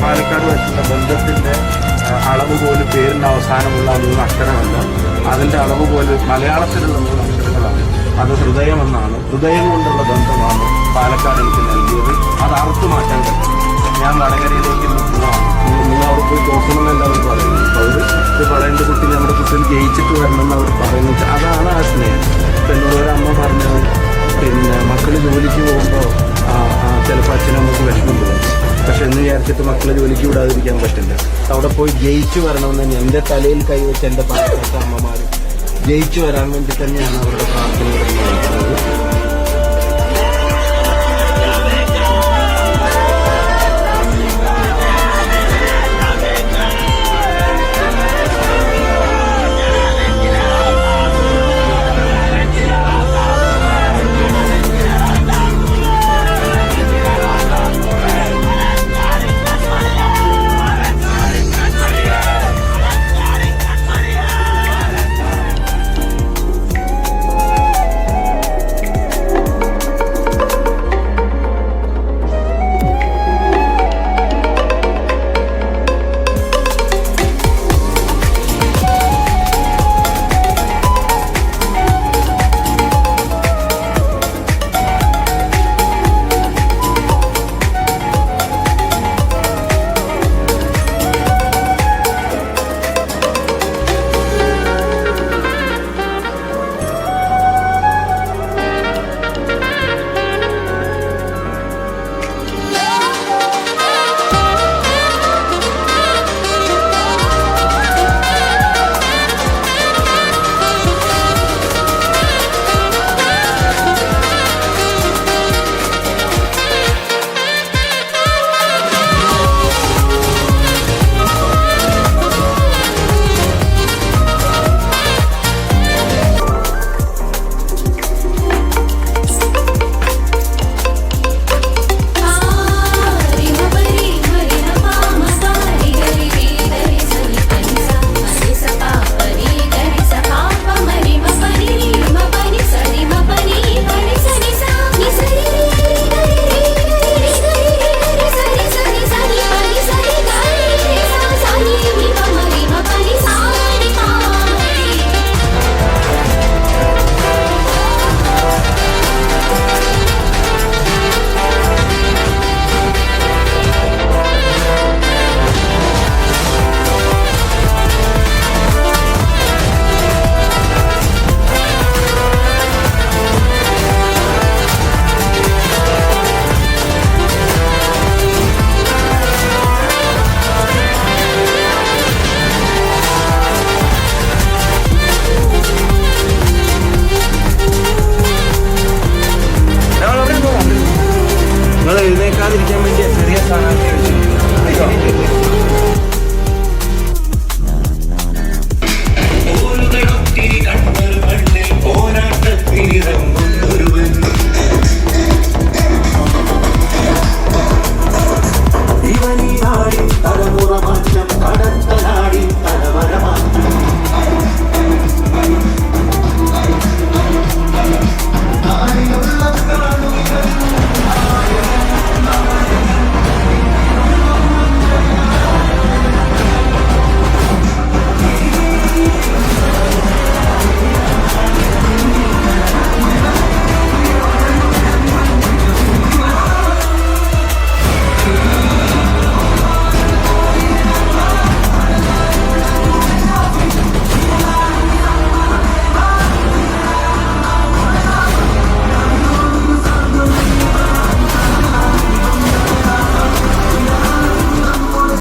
പാലക്കാടുമായിട്ടുള്ള ബന്ധത്തിൻ്റെ അളവ് പോലും പേരിൻ്റെ അവസാനമുള്ള 3 അക്ഷരമല്ല, അതിൻ്റെ അളവ് പോലും മലയാളത്തിലുള്ള 3 അക്ഷരങ്ങളാണ്. അത് ഹൃദയമെന്നാണ്. ഹൃദയം കൊണ്ടുള്ള ബന്ധമാണ് പാലക്കാട് എനിക്ക് നൽകിയത്. അത് അറുത്തു മാറ്റാൻ പറ്റും. ഞാൻ വടകരയിലേക്ക് പോവാണ്, നിങ്ങൾ അവിടെ പോയി നോക്കണമെന്ന് എല്ലാവരും പറയുന്നു. അപ്പോൾ ഇത് പറയുന്ന കുട്ടി നമ്മുടെ കുട്ടികൾ ജയിച്ചിട്ട് വരണമെന്ന് അവർ പറയുന്നത്. അതാണ് ആ സ്നേഹം. ഇപ്പം എന്നോട് ഒരമ്മ പറഞ്ഞത്, പിന്നെ മക്കൾ ജോലിക്ക് പോകുമ്പോൾ ചിലപ്പോൾ അച്ഛനമ്മക്ക് വിഷമം തോന്നും. പക്ഷെ എന്ന് വിചാരിച്ചിട്ട് മക്കളെ ജോലിക്ക് വിടാതിരിക്കാൻ പറ്റില്ല. അവിടെ പോയി ജയിച്ചു വരണമെന്ന് തന്നെ എൻ്റെ തലയിൽ കൈവച്ച് എൻ്റെ പാലക്കാട്ട് അമ്മമാർ ജയിച്ചു വരാൻ വേണ്ടി തന്നെയാണ് അവരുടെ പ്രാർത്ഥനകൾ നടത്തുന്നത്. എഴുന്നേക്കാതിരിക്കാൻ വേണ്ടി ചെറിയ സ്ഥാനം